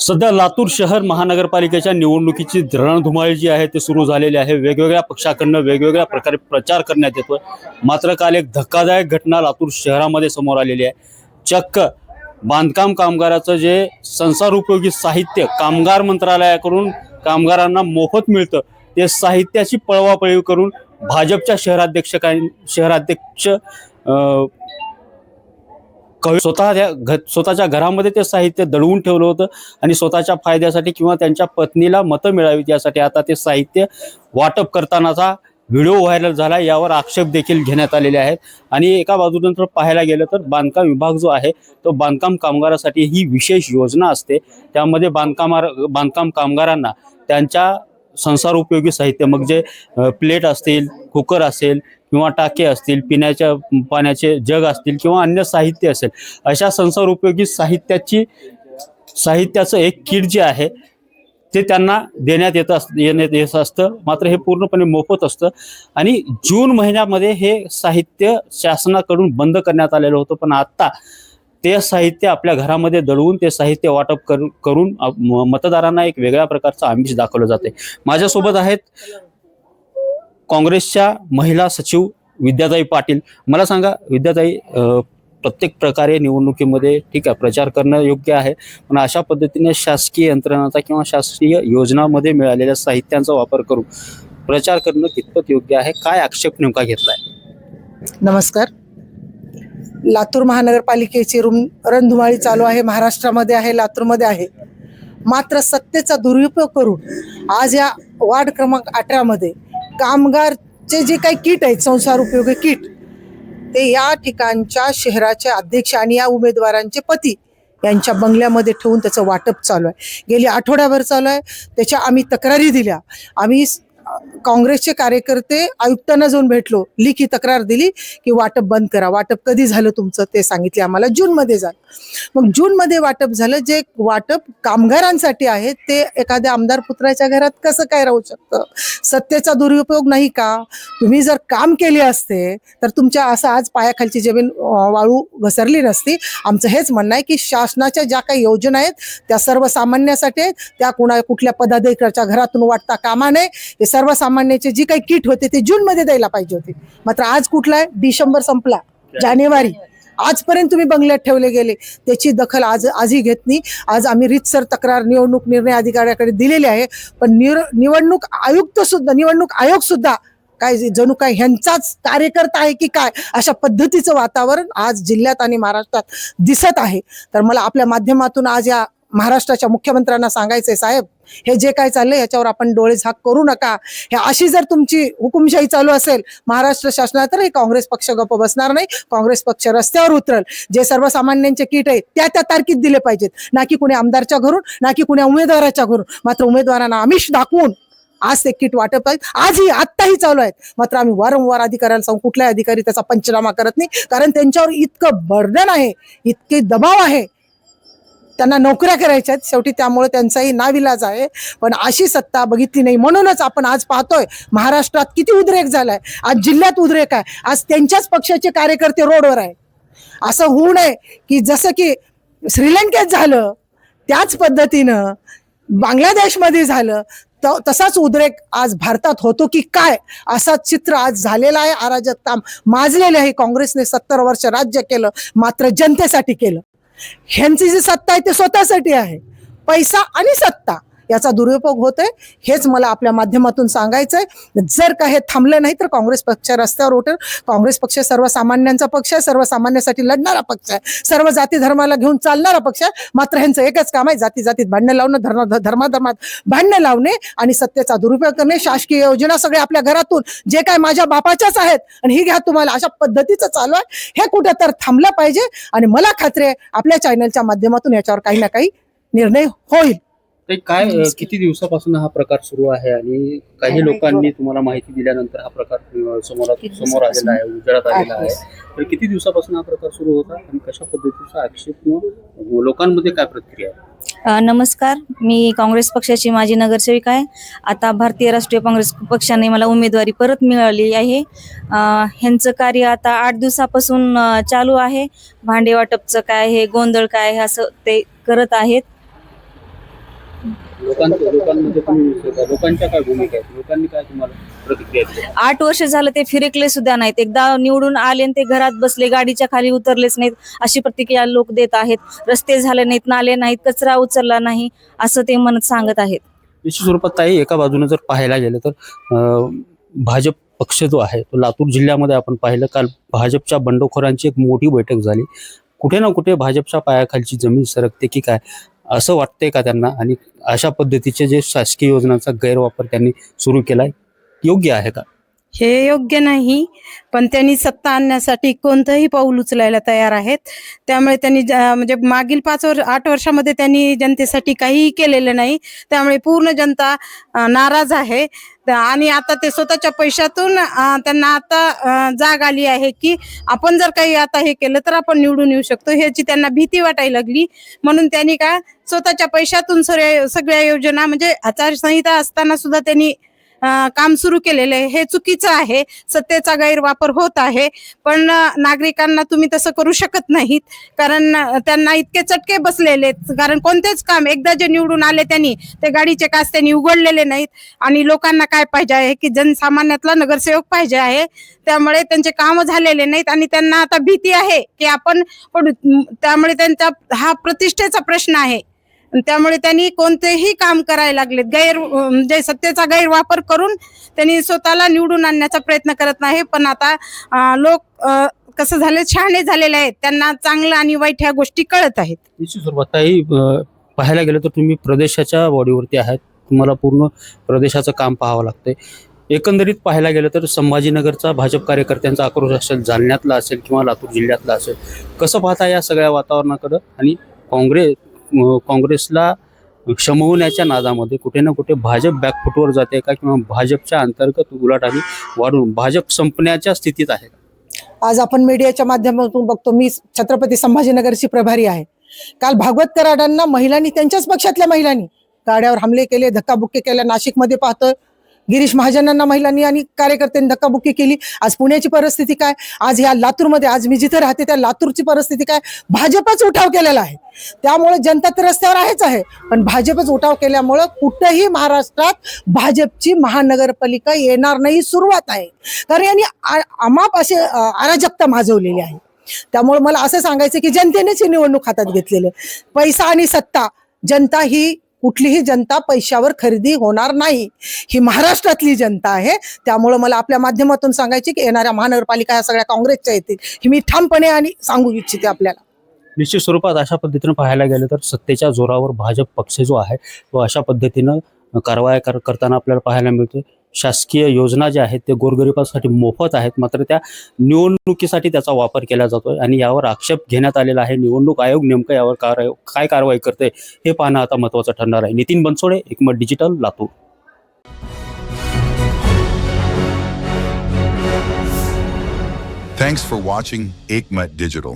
सध्या लातूर शहर महानगरपालिकेच्या निवडणुकीची रणधुमाळी जी आहे ती सुरू झालेली आहे। वेगवेगळ्या पक्षाकडनं वेगवेगळ्या प्रकारे प्रचार करण्यात येतो। मात्र काल एक धक्कादायक घटना लातूर शहरामध्ये समोर आलेली आहे। चक्क बांधकाम कामगाराचं जे संसार उपयोगी साहित्य कामगार मंत्रालयाकडून कामगारांना मोफत मिळतं ते साहित्याची पळवापळी करून भाजपच्या शहराध्यक्ष स्वतःच्या घरामध्ये ते साहित्य दडवून ठेवलं होतं आणि स्वतःच्या फायद्यासाठी किंवा त्यांच्या पत्नीला मतं मिळावीत यासाठी आता ते साहित्य वाटप करतानाचा व्हिडिओ व्हायरल झाला। यावर आक्षेप देखील घेण्यात आलेले आहेत। आणि एका बाजूनंतर पाहायला गेलं तर बांधकाम विभाग जो आहे तो बांधकाम कामगारासाठी ही विशेष योजना असते। त्यामध्ये बांधकाम कामगारांना त्यांच्या संसार उपयोगी साहित्य मग जे प्लेट असतील, कुकर असेल किंवा टाके असतील, पिण्याच्या पाण्याचे जग असतील किंवा अन्य साहित्य असेल, अशा संसार उपयोगी साहित्याचं एक किट जे आहे ते त्यांना देण्यात येत असतं। मात्र हे पूर्णपणे मोफत असतं आणि जून महिन्यामध्ये हे साहित्य शासनाकडून बंद करण्यात आलेलं होतं। पण आता ते साहित्य आपल्या घरामध्ये दडवून ते साहित्य वाटप करून मतदारांना एक वेगळ्या प्रकारचं आमिष दाखवलं जाते। माझ्यासोबत आहेत काँग्रेसच्या महिला सचिव विद्याताई पाटील। मला सांगा विद्याताई, प्रत्येक प्रकारे निवडणुकीमध्ये ठीक आहे प्रचार करणं योग्य आहे, पण अशा पद्धतीने शासकीय यंत्रणाचा किंवा शासकीय योजनांमध्ये मिळालेल्या साहित्यांचा वापर करून प्रचार करणं कितपत योग्य आहे? काय आक्षेप नेमका घेतलाय? नमस्कार। लातूर महानगरपालिकेची रणधुमाळी चालू आहे, महाराष्ट्रामध्ये आहे, लातूरमध्ये आहे। मात्र सत्तेचा दुरुपयोग करून आज या वार्ड क्रमांक 18 मध्ये कामगारचे जे काही किट आहेत, संसार उपयोगी किट, ते या ठिकाणच्या शहराचे अध्यक्ष आणि या उमेदवारांचे पती यांच्या बंगल्यामध्ये ठेवून त्याचं वाटप चालू आहे। गेली आठवड्याभर चालू आहे। त्याच्या आम्ही तक्रारी दिल्या। आम्ही काँग्रेसचे कार्यकर्ते आयुक्तांना जाऊन भेटलो, लिखी तक्रार दिली की वाटप बंद करा। वाटप कधी झालं तुमचं ते सांगितले आम्हाला, जूनमध्ये झालं। मग जूनमध्ये वाटप झालं। जे वाटप कामगारांसाठी आहे ते एखाद्या आमदार पुत्राच्या घरात कसं काय राहू शकतं? सत्तेचा दुरुपयोग नाही का? तुम्ही जर काम केले असते तर तुमच्या असं आज पायाखालची जमीन वाळू घसरली नसती। आमचं हेच म्हणणं आहे की शासनाच्या ज्या काही योजना आहेत त्या सर्वसामान्यासाठी आहेत, त्या कुठल्या पदाधिकाऱ्याच्या घरातून वाटता कामा नये। हे सर्वसामान्याचे जी काही किट होते ते जूनमध्ये द्यायला पाहिजे होते। मात्र आज कुठला आहे? डिसेंबर संपला, जानेवारी, आजपर्यंत तुम्ही बंगल्यात ठेवले गेले। त्याची दखल आजही घेत नाही। आज आम्ही रीतसर तक्रार निवडणूक निर्णय अधिकाऱ्याकडे दिलेली आहे, पण निवडणूक आयोग सुद्धा काय जणू काय ह्यांचाच कार्यकर्ता आहे की काय, अशा पद्धतीचं वातावरण आज जिल्ह्यात आणि महाराष्ट्रात दिसत आहे। तर मला आपल्या माध्यमातून आज या महाराष्ट्राच्या मुख्यमंत्र्यांना सांगायचंय, साहेब हे जे काय चाललंय याच्यावर आपण डोळे झाक करू नका। हे अशी जर तुमची हुकुमशाही चालू असेल महाराष्ट्र शासनात तर काँग्रेस पक्ष गप्प बसणार नाही। काँग्रेस पक्ष रस्त्यावर उतरल। जे सर्वसामान्यांचे किट आहे त्या तारखेत दिले पाहिजेत, ना की कुणी आमदारच्या घरून, ना की कुणी उमेदवाराच्या घरून। मात्र उमेदवारांना आमिष दाखवून आज ते किट वाटप आहेत, आजही आत्ताही चालू आहेत। मात्र आम्ही वारंवार अधिकाऱ्याला सांगू, कुठलाही अधिकारी त्याचा पंचनामा करत नाही, कारण त्यांच्यावर इतकं बर्डन आहे, इतके दबाव आहे, त्यांना नोकऱ्या करायच्या आहेत शेवटी, त्यामुळे त्यांचाही नाविलाज आहे। पण अशी सत्ता बघितली नाही, म्हणूनच आपण आज पाहतोय महाराष्ट्रात किती उद्रेक झालाय, आज जिल्ह्यात उद्रेक आहे, आज त्यांच्याच पक्षाचे कार्यकर्ते रोडवर आहे। असं होऊ नये की जसं की श्रीलंकेत झालं त्याच पद्धतीनं बांगलादेशमध्ये झालं तसाच उद्रेक आज भारतात होतो की काय, असा चित्र आज झालेला आहे। अराजकता माजलेली आहे। काँग्रेसने 70 वर्ष राज्य केलं, मात्र जनतेसाठी केलं। ह्यांची जी सत्ता आहे ते स्वतःसाठी आहे, पैसा आणि सत्ता याचा दुरुपयोग होतोय, हेच मला आपल्या माध्यमातून सांगायचंय। जर का हे थांबलं नाही तर काँग्रेस पक्ष रस्त्यावर उठेल। काँग्रेस पक्ष सर्वसामान्यांचा पक्ष आहे, सर्वसामान्यासाठी लढणारा पक्ष आहे, सर्व जाती धर्माला घेऊन चालणारा पक्ष आहे। मात्र ह्यांचं एकच काम आहे, जातीत भांडणं लावणं, धर्मात भांडणं लावणे आणि सत्तेचा दुरुपयोग करणे। शासकीय योजना सगळे आपल्या घरातून जे काय माझ्या बापाच्याच आहेत आणि ही घ्या तुम्हाला, अशा पद्धतीचं चालू आहे। हे कुठं तर थांबलं पाहिजे आणि मला खात्री आहे आपल्या चॅनलच्या माध्यमातून याच्यावर काही ना काही निर्णय होईल। काय किती दिवसापासून हा प्रकार सुरू आहे आणि काही लोकांनी तुम्हाला माहिती दिल्यानंतर हा प्रकार समोर आलेला आहे, उजेडात आलेला आहे, तर किती दिवसापासून हा प्रकार सुरू होता आणि कशा पद्धतीचा आक्षेप किंवा लोकांमध्ये काय प्रतिक्रिया आहे? नमस्कार, मी काँग्रेस पक्षाची माजी नगरसेविका आहे। आता भारतीय राष्ट्रीय काँग्रेस पक्षाने मला उमेदवारी परत मिळाली आहे। ह्यांचं कार्य आता 8 दिवसापासून चालू आहे। भांडे वाटपचं काय, हे गोंधळ काय, असं ते करत आहेत। लोकांमध्ये तुम्ही मिसळता. लोकांच्या काय भूमिका आहेत, लोकांनी काय तुम्हाला प्रतिक्रिया दिली? 8 वर्ष झालं ते फिरकले सुद्धा नाहीत. एकदा निवडून आले आणि ते घरात बसले, गाडीच्या खाली उतरलेच नाहीत, अशी प्रतिक्रिया लोक देत आहेत. रस्ते झाले नाहीत, नाले नाहीत, कचरा उचलला नाही, असं ते म्हणत सांगत आहेत. निश्चित स्वरूपात ताई, एका बाजूने जर पाहायला गेलं तर भाजप पक्ष जो आहे तो लातूर जिल्ह्यामध्ये आपण पाहिलं, काल भाजपच्या बंडखोरांची एक मोठी बैठक झाली. कुठे ना कुठे भाजपच्या पायाखालची जमीन सरकते की काय असं वाटतंय का त्यांना? आणि अशा पद्धतीचे जे शासकीय योजनांचा गैरवापर त्यांनी सुरू केलाय, योग्य आहे का? हे योग्य नाही, पण त्यांनी सत्ता आणण्यासाठी कोणतंही पाऊल उचलायला तयार आहेत. त्यामुळे त्यांनी म्हणजे मागील 8 वर्षामध्ये त्यांनी जनतेसाठी काहीही केलेलं नाही. त्यामुळे पूर्ण जनता नाराज आहे. आणि आता ते स्वतःच्या पैशातून त्यांना आता जाग आली आहे की आपण जर काही आता हे केलं तर आपण निवडून येऊ शकतो, ह्याची त्यांना भीती वाटायला लागली. म्हणून त्यांनी काय स्वतःच्या पैशातून सगळ्या योजना, म्हणजे आचारसंहिता असताना सुद्धा त्यांनी काम सुरू केलेलं आहे. हे चुकीचं आहे, सत्तेचा गैरवापर होत आहे. पण नागरिकांना तुम्ही तसं करू शकत नाहीत, कारण त्यांना इतके चटके बसलेले आहेत. कारण कोणतेच काम एकदा जे निवडून आले त्यांनी ते गाडीचे काच त्यांनी उघडलेले नाहीत. आणि लोकांना काय पाहिजे आहे की जनसामान्यातला नगरसेवक पाहिजे आहे. त्यामुळे त्यांचे काम झालेले नाहीत आणि त्यांना आता भीती आहे की आपण त्यामुळे त्यांचा हा प्रतिष्ठेचा प्रश्न आहे. त्यामुळे त्यांनी कोणतेही काम करायला लागलेत, म्हणजे सत्तेचा गैरवापर करून त्यांनी स्वतःला निवडून आणण्याचा प्रयत्न करत नाही. पण आता लोक कसं झाले, शहाणे झालेले आहेत, त्यांना चांगलं आणि वाईट ह्या गोष्टी कळत आहेत. निश्चित स्वरूपात ताई, पाहायला गेलं तर तुम्ही प्रदेशाच्या बॉडीवरती आहात, तुम्हाला पूर्ण प्रदेशाचं काम पाहावं लागतंय. एकंदरीत पाहायला गेलं तर संभाजीनगरचा भाजप कार्यकर्त्यांचा आक्रोश असेल, जालन्यातला असेल किंवा लातूर जिल्ह्यातला असेल, कसं पाहता या सगळ्या वातावरणाकडं? आणि काँग्रेसला शमवण्याच्या नादामध्ये कुठे ना कुठे भाजप बॅकफुटवर जाते का, किंवा भाजपच्या अंतर्गत उलाढाली वाढून भाजप संपण्याच्या स्थितीत आहे का? आज आपण मीडियाच्या माध्यमातून बघतो. मी छत्रपती संभाजीनगरची प्रभारी आहे. काल भागवत कराडांना महिलांनी, त्यांच्याच पक्षातल्या महिलांनी गाड्यावर हमले केले, धक्काबुक्की केल्या. नाशिकमध्ये पाहतोय गिरीश महाजनांना महिलांनी आणि कार्यकर्त्यांनी धक्काबुक्की केली. आज पुण्याची परिस्थिती काय, आज ह्या लातूरमध्ये, आज मी जिथे राहते त्या लातूरची परिस्थिती काय, भाजपच उठाव केलेला आहे. त्यामुळे जनता तर रस्त्यावर आहेच आहे, पण भाजपच उठाव केल्यामुळं कुठेही महाराष्ट्रात भाजपची महानगरपालिका येणार नाही, सुरुवात आहे. कारण यांनी अमाप असे अराजकता माजवलेली आहे. त्यामुळे मला असं सांगायचं की जनतेनेच ही निवडणूक हातात घेतलेली आहे. पैसा आणि सत्ता, जनता ही, कुठलीही जनता पैशावर खरेदी होणार नाही, ही महाराष्ट्रातली जनता आहे. त्यामुळे मला आपल्या माध्यमातून सांगायचे की येणाऱ्या महानगरपालिका ह्या सगळ्या काँग्रेसच्या येतील, ही मी ठामपणे आणि सांगू इच्छिते आपल्याला. निश्चित स्वरूपात अशा पद्धतीनं पाहायला गेलं तर सत्तेच्या जोरावर भाजप पक्ष जो आहे तो अशा पद्धतीनं कारवाया करताना आपल्याला पाहायला मिळतो. शासकीय योजना ज्या आहेत ते गोरगरिबांसाठी मोफत आहेत, मात्र त्या निवडणुकीसाठी त्याचा वापर केला जातोय आणि यावर आक्षेप घेण्यात आलेला आहे. निवडणूक आयोग नेमकं यावर काय कारवाई करते हे पाहणं आता महत्त्वाचं ठरणार आहे. नितीन बनसोडे, एकमत digital, Latur. Thanks for watching Ekmat Digital.